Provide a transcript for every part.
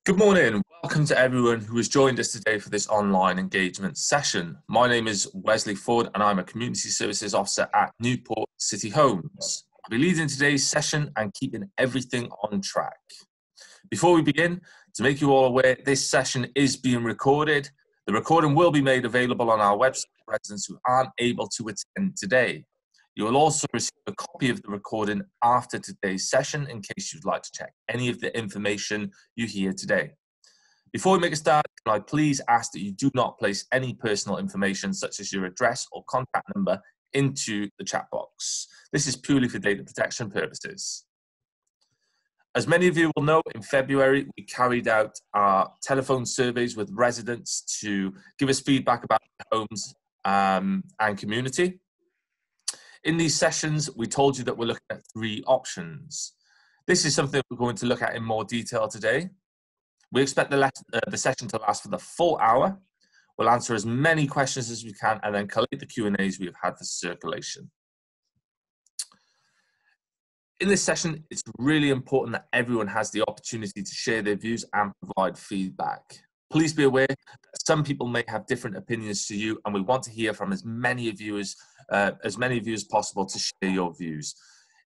Good morning. Welcome to everyone who has joined us today for this online engagement session. My name is Wesley Ford and I'm a Community Services Officer at Newport City Homes. I'll be leading today's session and keeping everything on track. Before we begin, to make you all aware, this session is being recorded. The recording will be made available on our website for residents who aren't able to attend today. You will also receive a copy of the recording after today's session in case you'd like to check any of the information you hear today. Before we make a start, can I please ask that you do not place any personal information such as your address or contact number into the chat box. This is purely for data protection purposes. As many of you will know, in February, we carried out our telephone surveys with residents to give us feedback about their homes and community. In these sessions, we told you that we're looking at 3 options. This is something we're going to look at in more detail today. We expect the session to last for the full hour. We'll answer as many questions as we can and then collate the Q&As we've had for circulation. In this session, it's really important that everyone has the opportunity to share their views and provide feedback. Please be aware that some people may have different opinions to you, and we want to hear from as many of you as possible to share your views.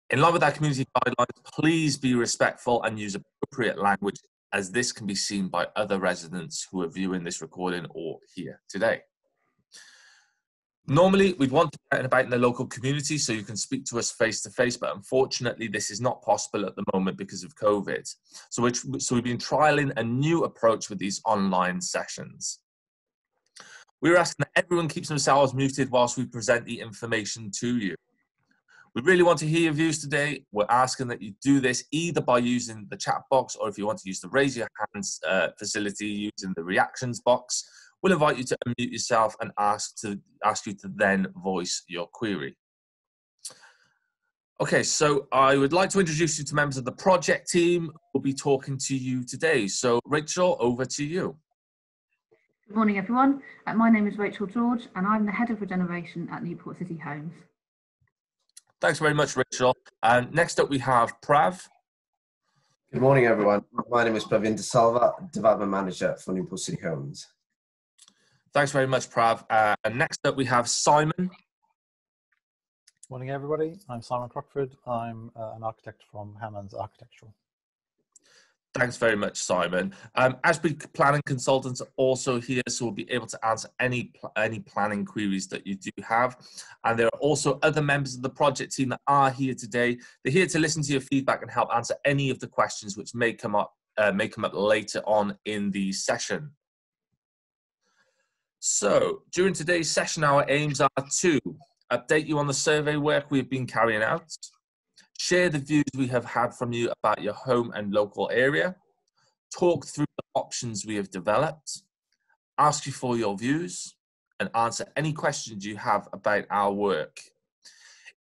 In line with our community guidelines, please be respectful and use appropriate language, as this can be seen by other residents who are viewing this recording or here today. Normally, we'd want to get about in the local community so you can speak to us face to face, but unfortunately, this is not possible at the moment because of COVID. So we've been trialing a new approach with these online sessions. We're asking that everyone keeps themselves muted whilst we present the information to you. We really want to hear your views today. We're asking that you do this either by using the chat box, or if you want to use the raise your hands facility using the reactions box. We'll invite you to unmute yourself and ask you to then voice your query. Okay, so I would like to introduce you to members of the project team who will be talking to you today. So Rachel, over to you. Good morning, everyone. My name is Rachel George, and I'm the Head of Regeneration at Newport City Homes. Thanks very much, Rachel. And next up, we have Prav. Good morning, everyone. My name is Pravin De Salva, Development Manager for Newport City Homes. Thanks very much, Prav. And next up, we have Simon. Morning, everybody. I'm Simon Crockford. I'm an architect from Hammond's Architectural. Thanks very much, Simon. As planning consultants are also here, so we'll be able to answer any planning queries that you do have. And there are also other members of the project team that are here today. They're here to listen to your feedback and help answer any of the questions which may come up later on in the session. So during today's session, our aims are to update you on the survey work we've been carrying out, share the views we have had from you about your home and local area, talk through the options we have developed, ask you for your views, and answer any questions you have about our work.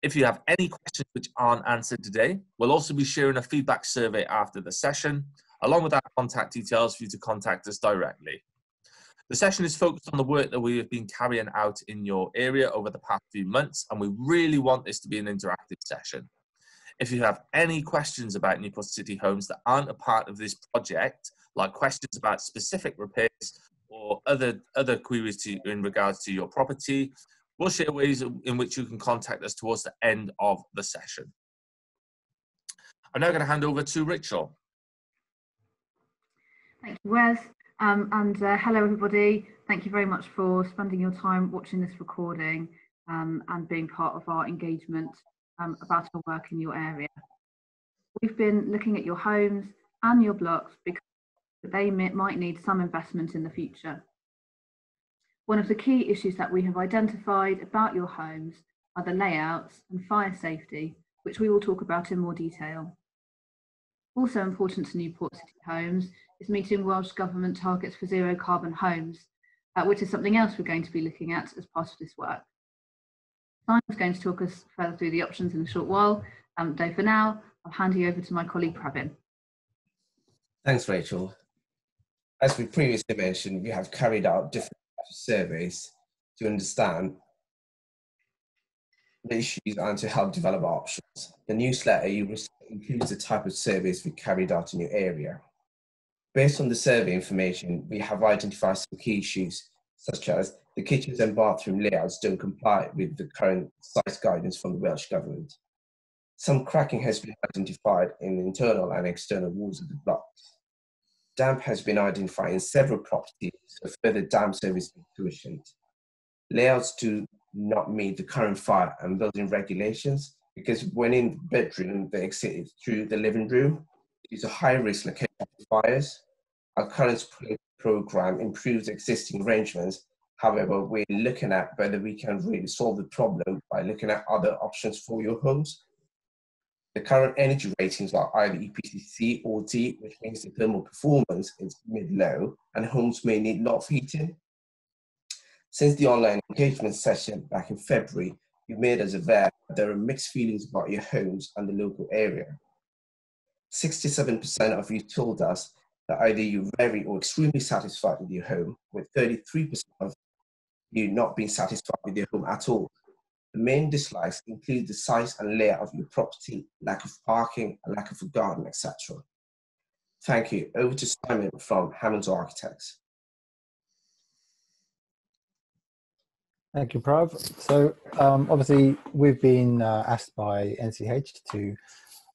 If you have any questions which aren't answered today, we'll also be sharing a feedback survey after the session, along with our contact details for you to contact us directly. The session is focused on the work that we have been carrying out in your area over the past few months, and we really want this to be an interactive session. If you have any questions about Newport City Homes that aren't a part of this project, like questions about specific repairs or other queries in regards to your property, we'll share ways in which you can contact us towards the end of the session. I'm now going to hand over to Rachel. Thank you, Wes. Hello, everybody. Thank you very much for spending your time watching this recording and being part of our engagement about our work in your area. We've been looking at your homes and your blocks because they might need some investment in the future. One of the key issues that we have identified about your homes are the layouts and fire safety, which we will talk about in more detail. Also important to Newport City Homes is meeting Welsh Government targets for zero carbon homes, which is something else we're going to be looking at as part of this work. Simon's going to talk us further through the options in a short while, though for now, I'll hand you over to my colleague Pravin. Thanks, Rachel. As we previously mentioned, we have carried out different surveys to understand the issues and to help develop options. The newsletter you receive includes the type of surveys we carried out in your area. Based on the survey information, we have identified some key issues, such as the kitchens and bathroom layouts don't comply with the current size guidance from the Welsh Government. Some cracking has been identified in internal and external walls of the blocks. Damp has been identified in several properties, so further damp service is commissioned. Layouts do not meet the current fire and building regulations because when in the bedroom, the exit is through the living room. It is a high-risk location for fires. Our current program improves existing arrangements. However, we're looking at whether we can really solve the problem by looking at other options for your homes. The current energy ratings are either EPCC or D, which means the thermal performance is mid-low and homes may need a lot of heating. Since the online engagement session back in February, you made us aware that there are mixed feelings about your homes and the local area. 67% of you told us that either you're very or extremely satisfied with your home, with 33% of you not being satisfied with your home at all. The main dislikes include the size and layout of your property, lack of parking, a lack of a garden, etc. Thank you. Over to Simon from Hammond's Architects. Thank you, Prav. So obviously we've been asked by NCH to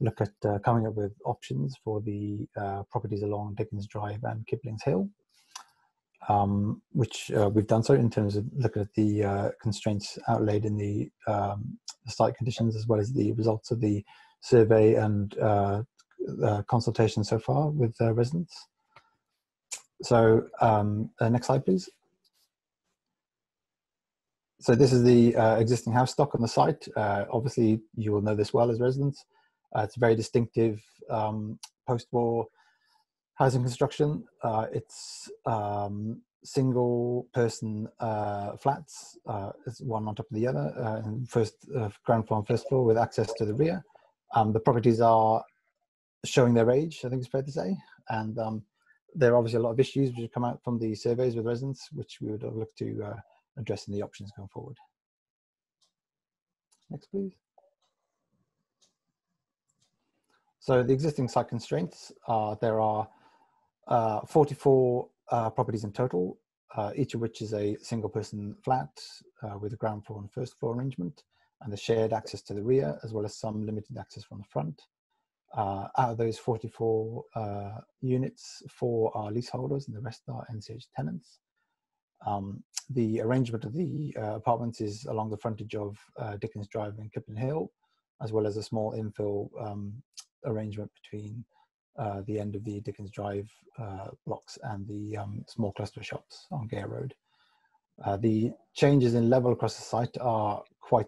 look at coming up with options for the properties along Dickens Drive and Kipling's Hill, which we've done so in terms of looking at the constraints outlaid in the site conditions, as well as the results of the survey and consultation so far with residents. So next slide, please. So this is the existing house stock on the site. Obviously, you will know this well as residents. It's a very distinctive post-war housing construction. It's single-person flats. It's one on top of the other, first ground floor and first floor with access to the rear. The properties are showing their age, I think it's fair to say, and there are obviously a lot of issues which have come out from the surveys with residents, which we would look to address in the options going forward. Next, please. So the existing site constraints, there are 44 properties in total, each of which is a single person flat with a ground floor and first floor arrangement, and the shared access to the rear, as well as some limited access from the front. Out of those 44 units, 4 are leaseholders and the rest are NCH tenants. The arrangement of the apartments is along the frontage of Dickens Drive and Kipling Hill, as well as a small infill arrangement between the end of the Dickens Drive blocks and the small cluster of shops on Gare Road. The changes in level across the site are quite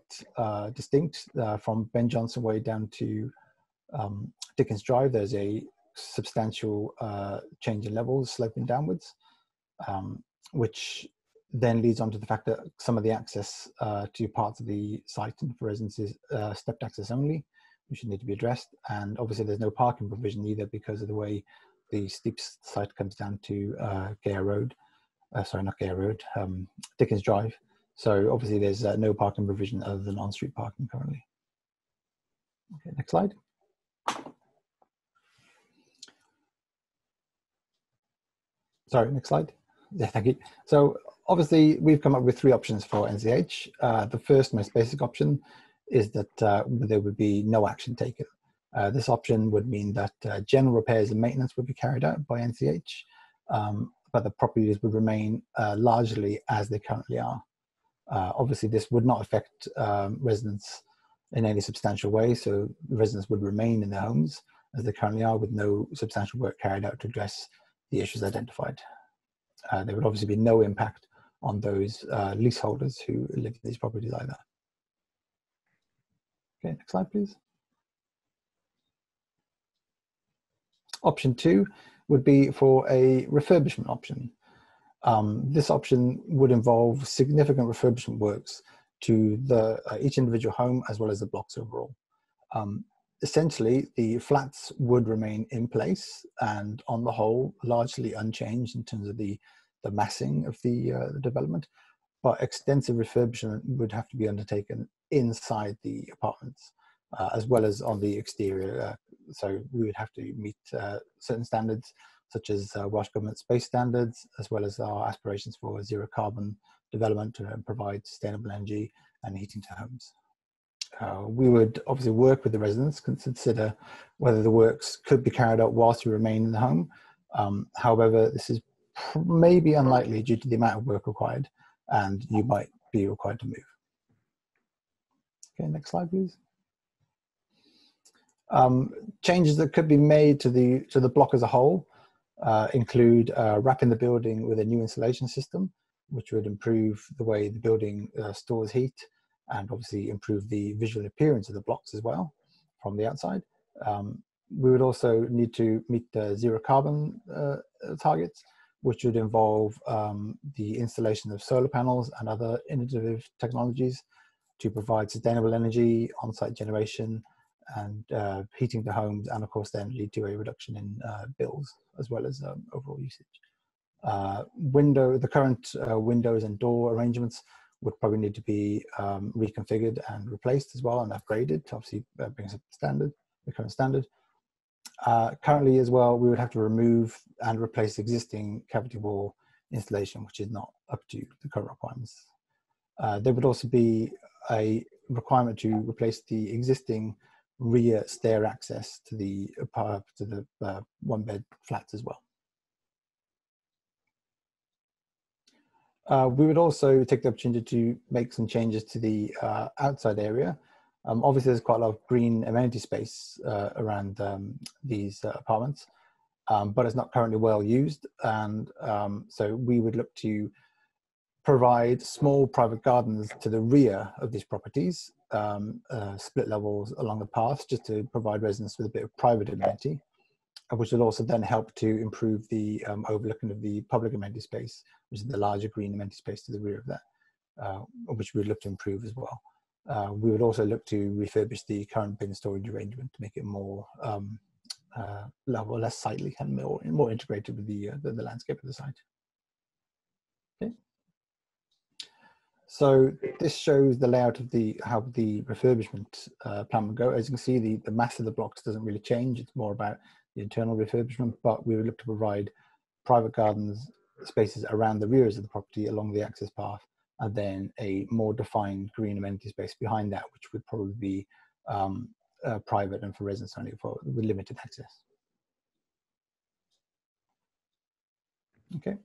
distinct. From Ben Jonson Way down to Dickens Drive, there's a substantial change in levels sloping downwards, which then leads on to the fact that some of the access to parts of the site and for residents is stepped access only, which need to be addressed. And obviously there's no parking provision either because of the way the steep site comes down to Gare Road, sorry, not Gare Road, Dickens Drive. So obviously there's no parking provision other than on-street parking currently. Okay, next slide. Sorry, next slide. Yeah, thank you. So obviously we've come up with 3 options for NCH. The first, most basic option is that there would be no action taken. This option would mean that general repairs and maintenance would be carried out by NCH, but the properties would remain largely as they currently are. Obviously this would not affect residents in any substantial way, so residents would remain in their homes as they currently are with no substantial work carried out to address the issues identified. There would obviously be no impact on those leaseholders who live in these properties either. Okay, next slide, please. Option 2 would be for a refurbishment option. This option would involve significant refurbishment works to each individual home as well as the blocks overall. Essentially, the flats would remain in place and on the whole largely unchanged in terms of the massing of the development, but extensive refurbishment would have to be undertaken inside the apartments as well as on the exterior. So we would have to meet certain standards such as Welsh Government space standards, as well as our aspirations for zero carbon development to provide sustainable energy and heating to homes. We would obviously work with the residents, consider whether the works could be carried out whilst you remain in the home. However, this is maybe unlikely due to the amount of work required, and you might be required to move. Okay, next slide, please. Changes that could be made to the block as a whole include wrapping the building with a new insulation system, which would improve the way the building stores heat, and obviously improve the visual appearance of the blocks as well from the outside. We would also need to meet the zero carbon targets, which would involve the installation of solar panels and other innovative technologies to provide sustainable energy, on-site generation, and heating to homes, and of course then lead to a reduction in bills as well as overall usage. The current windows and door arrangements would probably need to be reconfigured and replaced as well, and upgraded to obviously bring us up to the current standard. Currently as well, we would have to remove and replace existing cavity wall installation, which is not up to the current requirements. There would also be a requirement to replace the existing rear stair access to the one-bed flats as well. We would also take the opportunity to make some changes to the outside area. Obviously, there's quite a lot of green amenity space around these apartments, but it's not currently well used. And so we would look to provide small private gardens to the rear of these properties, split levels along the paths, just to provide residents with a bit of private amenity, which will also then help to improve the overlooking of the public amenity space, which is the larger green amenity space to the rear of that, which we would look to improve as well. We would also look to refurbish the current bin storage arrangement to make it more less sightly and more integrated with the landscape of the site. Okay. So this shows the layout of how the refurbishment plan would go. As you can see, the mass of the blocks doesn't really change. It's more about the internal refurbishment, but we would look to provide private gardens spaces around the rears of the property along the access path, and then a more defined green amenity space behind that, which would probably be private and for residents only with limited access. Okay.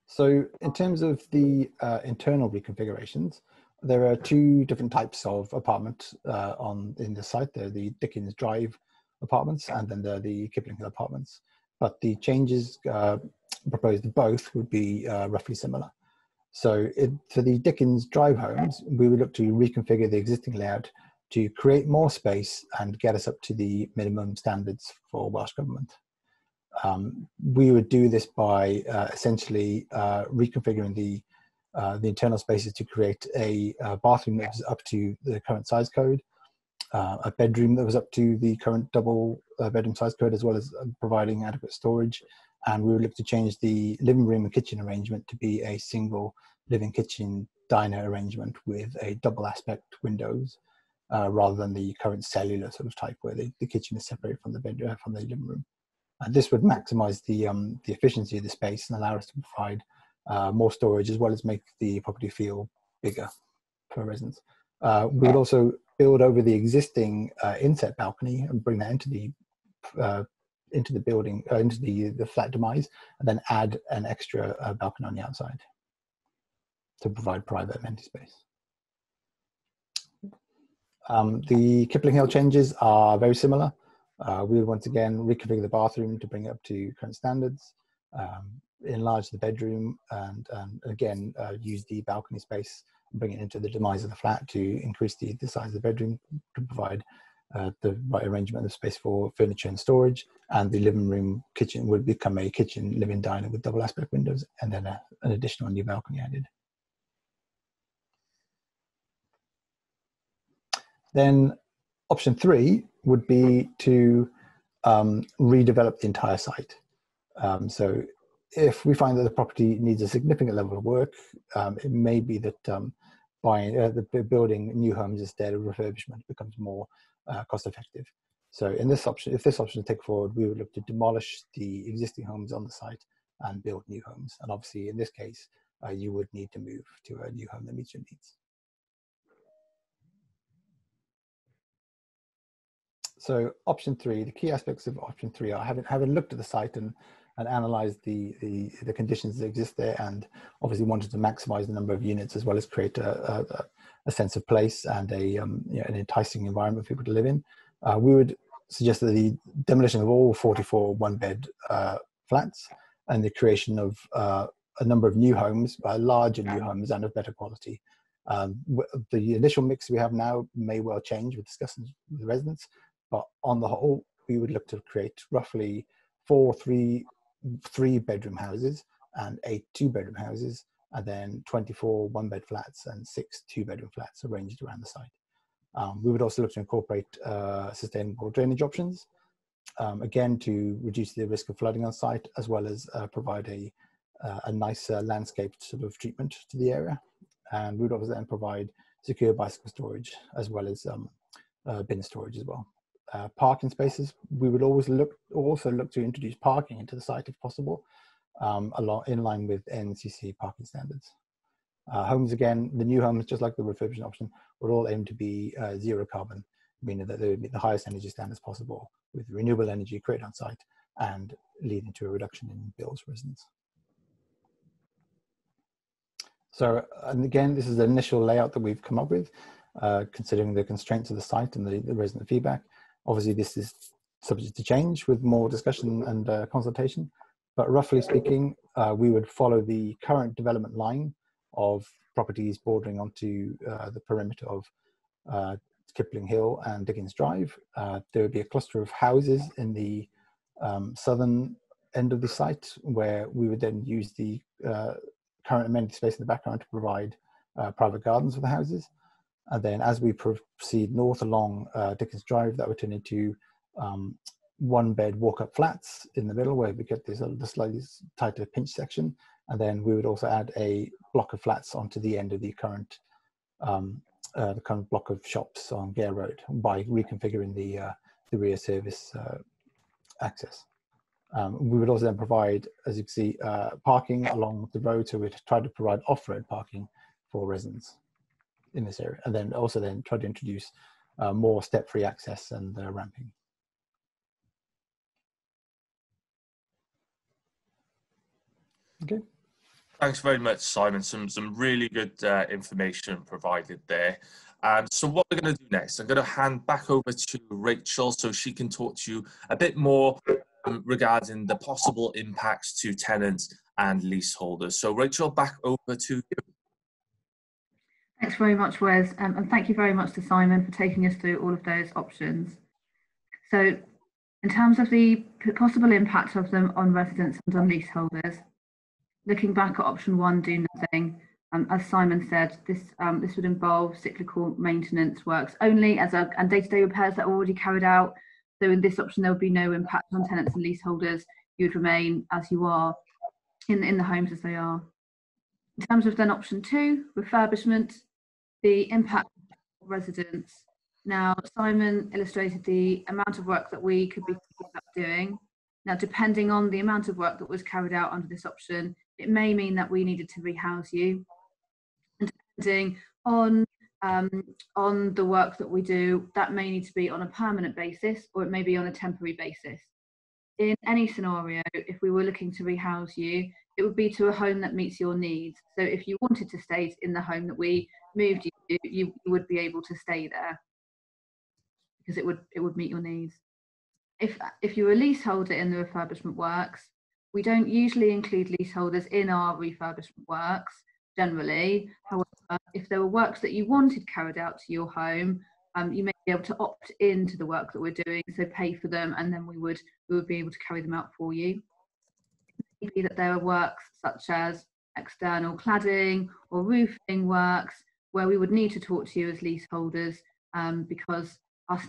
So in terms of the internal reconfigurations, there are two different types of apartments in the site. There are the Dickens Drive apartments, and then there are the Kipling Hill apartments. But the changes proposed to both would be roughly similar. So for the Dickens Drive homes, we would look to reconfigure the existing layout to create more space and get us up to the minimum standards for Welsh Government. We would do this by essentially reconfiguring the internal spaces to create a bathroom that was up to the current size code, a bedroom that was up to the current double bedroom size code, as well as providing adequate storage. And we would look to change the living room and kitchen arrangement to be a single living kitchen diner arrangement with a double aspect windows, rather than the current cellular sort of type where the kitchen is separated from the bedroom, from the living room. And this would maximize the efficiency of the space and allow us to provide more storage, as well as make the property feel bigger for residents. We would also build over the existing inset balcony and bring that into the building, into the flat demise, and then add an extra balcony on the outside to provide private amenity space. The Kipling Hill changes are very similar. We would once again reconfigure the bathroom to bring it up to current standards, enlarge the bedroom, and again use the balcony space and bring it into the demise of the flat to increase the size of the bedroom to provide the right arrangement of space for furniture and storage. And the living room kitchen would become a kitchen living diner with double aspect windows, and then an additional new balcony added. Then option 3 would be to redevelop the entire site. So if we find that the property needs a significant level of work, it may be that building new homes instead of refurbishment becomes more cost effective. So in this option, if this option is taken forward, we would look to demolish the existing homes on the site and build new homes. And obviously, in this case, you would need to move to a new home that meets your needs. So option 3, the key aspects of option 3 are having looked at the site and analyzed the conditions that exist there, and obviously wanted to maximize the number of units as well as create a sense of place and an enticing environment for people to live in. We would suggest that the demolition of all 44 one-bed flats and the creation of a number of new homes, larger new homes and of better quality. The initial mix we have now may well change with discussions with the residents, but on the whole, we would look to create roughly 4 three-bedroom houses and 8 two-bedroom houses, and then 24 one-bed flats and 6 two-bedroom flats arranged around the site. We would also look to incorporate sustainable drainage options, again to reduce the risk of flooding on site, as well as provide a nice landscaped sort of treatment to the area. And we would also then provide secure bicycle storage as well as bin storage as well. Parking spaces, we would also look to introduce parking into the site if possible, in line with NCC parking standards. Homes, again, the new homes, just like the refurbishment option, would all aim to be zero carbon, meaning that they would meet the highest energy standards possible with renewable energy created on site and leading to a reduction in bills for residents. So, and again, this is the initial layout that we've come up with, considering the constraints of the site and the resident feedback. Obviously, this is subject to change with more discussion and consultation, but roughly speaking, we would follow the current development line of properties bordering onto the perimeter of Kipling Hill and Dickens Drive. There would be a cluster of houses in the southern end of the site, where we would then use the current amenity space in the background to provide private gardens for the houses. And then as we proceed north along Dickens Drive, that would turn into one-bed walk-up flats in the middle, where we get this the slightly tighter pinch section. And then we would also add a block of flats onto the end of the current block of shops on Gare Road by reconfiguring the rear service access. We would also then provide, as you can see, parking along the road, so we'd try to provide off-road parking for residents in this area, and then also try to introduce more step-free access and ramping. Okay. Thanks very much, Simon. Some really good information provided there. So what we're going to do next, I'm going to hand back over to Rachel so she can talk to you a bit more regarding the possible impacts to tenants and leaseholders. So Rachel, back over to you. Thanks very much, Wes, and thank you very much to Simon for taking us through all of those options. So in terms of the possible impact of them on residents and on leaseholders, looking back at option 1, do nothing, as Simon said, this would involve cyclical maintenance works only and day-to-day repairs that are already carried out. So in this option, there would be no impact on tenants and leaseholders. You would remain as you are in the homes as they are. In terms of then option 2, refurbishment, the impact of residents. Now, Simon illustrated the amount of work that we could be doing. Now, depending on the amount of work that was carried out under this option, it may mean that we needed to rehouse you. And depending on the work that we do, that may need to be on a permanent basis, or it may be on a temporary basis. In any scenario, if we were looking to rehouse you, it would be to a home that meets your needs. So if you wanted to stay in the home that we moved you to, you would be able to stay there because it would meet your needs. If you're a leaseholder in the refurbishment works, we don't usually include leaseholders in our refurbishment works generally. However, if there were works that you wanted carried out to your home, you may be able to opt into the work that we're doing, so pay for them, and then we would be able to carry them out for you. It may be that there are works such as external cladding or roofing works where we would need to talk to you as leaseholders, because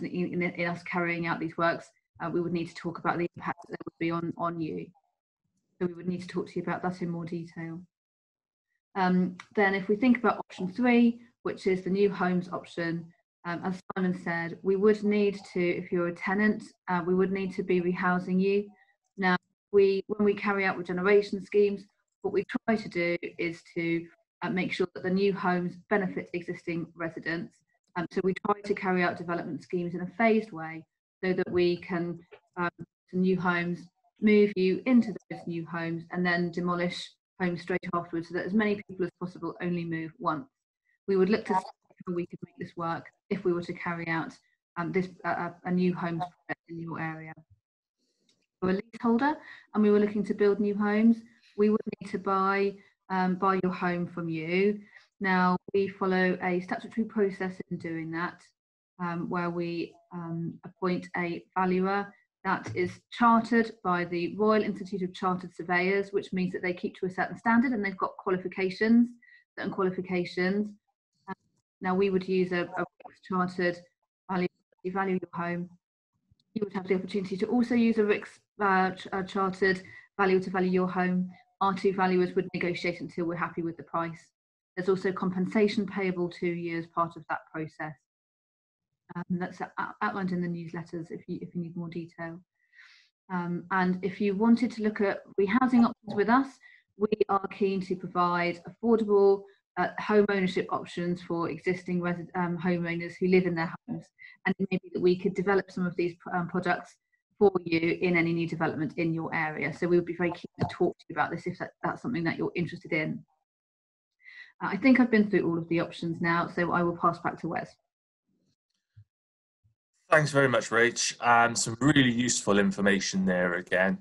in us carrying out these works, we would need to talk about the impact that there would be on you. So we would need to talk to you about that in more detail. Then if we think about option 3, which is the new homes option, As Simon said, we would need to, if you're a tenant, we would need to be rehousing you. Now, when we carry out regeneration schemes, what we try to do is to make sure that the new homes benefit existing residents. So we try to carry out development schemes in a phased way so that we can, new homes, move you into those new homes and then demolish homes straight afterwards, so that as many people as possible only move once. We would look to see how we could make this work if we were to carry out a new homes project in your area. For a leaseholder and we were looking to build new homes, we would need to buy your home from you. Now, we follow a statutory process in doing that, where we appoint a valuer that is chartered by the Royal Institute of Chartered Surveyors, which means that they keep to a certain standard and they've got certain qualifications. Now, we would use a chartered valuer to value your home. You would have the opportunity to also use a chartered valuer to value your home. Our two valuers would negotiate until we're happy with the price. There's also compensation payable to you as part of that process. That's outlined in the newsletters if you need more detail. And if you wanted to look at rehousing options with us, we are keen to provide affordable home ownership options for existing homeowners who live in their homes. And maybe that we could develop some of these products for you in any new development in your area. So we would be very keen to talk to you about this if that's something that you're interested in. I think I've been through all of the options now, so I will pass back to Wes. Thanks very much, Rach. Some really useful information there again.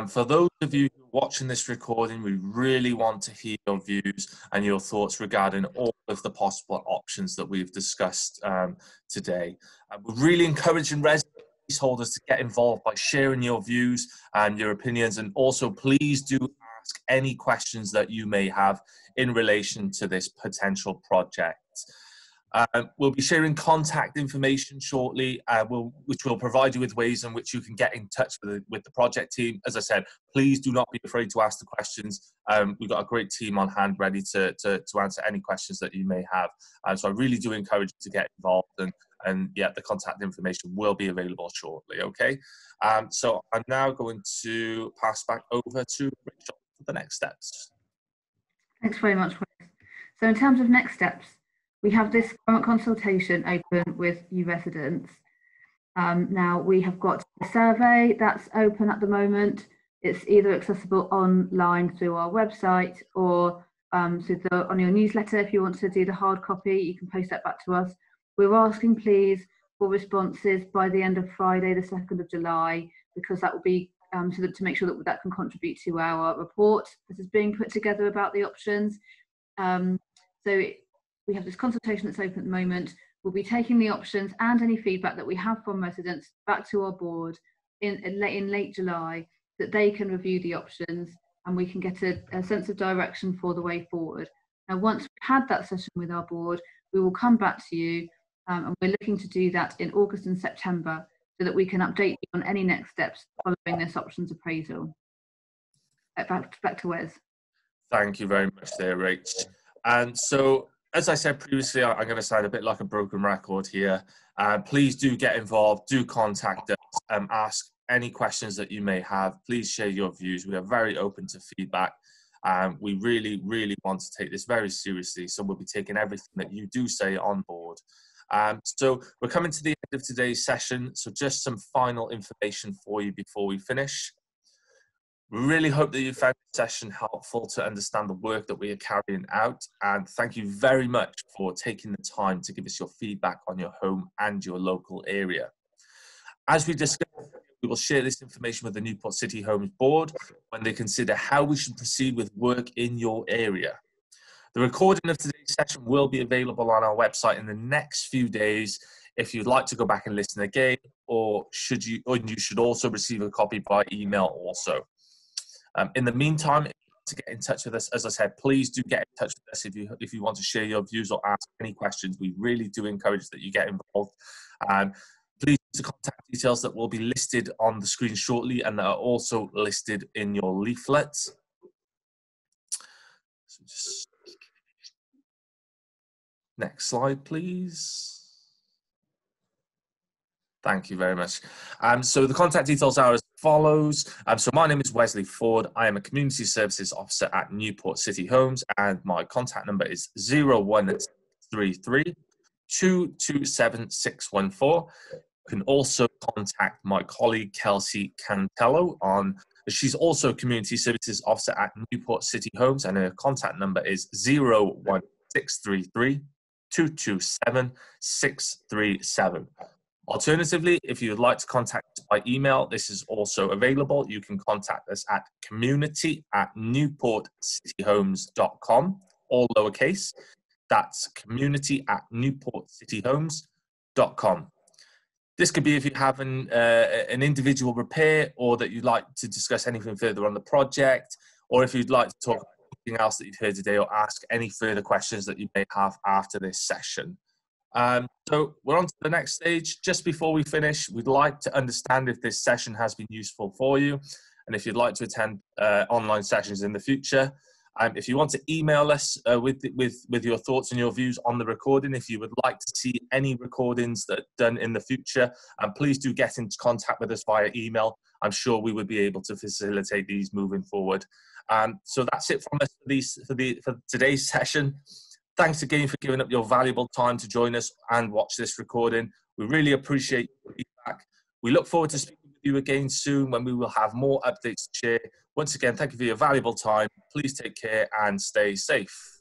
For those of you who are watching this recording, we really want to hear your views and your thoughts regarding all of the possible options that we've discussed today. We're really encouraging resident leaseholders to get involved by sharing your views and your opinions, and also please do ask any questions that you may have in relation to this potential project. We'll be sharing contact information shortly, which will provide you with ways in which you can get in touch with the project team. As I said, please do not be afraid to ask the questions. We've got a great team on hand ready to answer any questions that you may have. So I really do encourage you to get involved, and yeah, the contact information will be available shortly, okay? So I'm now going to pass back over to Rachel for the next steps. Thanks very much, Wes. So in terms of next steps, we have this current consultation open with you residents. Now we have got a survey that's open at the moment. It's either accessible online through our website or on your newsletter. If you want to do the hard copy, you can post that back to us. We're asking please for responses by the end of Friday, the 2nd of July, because that will be to make sure that can contribute to our report that is being put together about the options. We have this consultation that's open at the moment. We'll be taking the options and any feedback that we have from residents back to our board in late July, that they can review the options and we can get a sense of direction for the way forward. Now, once we've had that session with our board, we will come back to you, and we're looking to do that in August and September so that we can update you on any next steps following this options appraisal. Back to Wes. Thank you very much there, Rach. And so, as I said previously, I'm going to sound a bit like a broken record here. Please do get involved, do contact us, ask any questions that you may have. Please share your views. We are very open to feedback. We really, really want to take this very seriously, so we'll be taking everything that you do say on board. So we're coming to the end of today's session, so just some final information for you before we finish. We really hope that you found the session helpful to understand the work that we are carrying out, and thank you very much for taking the time to give us your feedback on your home and your local area. As we discussed, we will share this information with the Newport City Homes Board when they consider how we should proceed with work in your area. The recording of today's session will be available on our website in the next few days if you'd like to go back and listen again, or you should also receive a copy by email also. In the meantime, if you want to get in touch with us, as I said, please do get in touch with us if you want to share your views or ask any questions. We really do encourage that you get involved. Please use the contact details that will be listed on the screen shortly and that are also listed in your leaflets. So just next slide, please. Thank you very much. So the contact details are as follows. So my name is Wesley Ford. I am a Community Services Officer at Newport City Homes, and my contact number is 0133 227 614. You can also contact my colleague Kelsey Cantello on. She's also Community Services Officer at Newport City Homes, and her contact number is 01633 227 637. Alternatively, if you would like to contact us by email, this is also available. You can contact us at community@newportcityhomes.com, all lowercase. That's community@newportcityhomes.com. This could be if you have an individual repair, or that you'd like to discuss anything further on the project, or if you'd like to talk about anything else that you've heard today, or ask any further questions that you may have after this session. So we're on to the next stage. Just before we finish, we'd like to understand if this session has been useful for you, and if you'd like to attend online sessions in the future. If you want to email us with your thoughts and your views on the recording, if you would like to see any recordings that are done in the future, please do get into contact with us via email. I'm sure we would be able to facilitate these moving forward. So that's it from us for today's session. Thanks again for giving up your valuable time to join us and watch this recording. We really appreciate your feedback. We look forward to speaking with you again soon, when we will have more updates to share. Once again, thank you for your valuable time. Please take care and stay safe.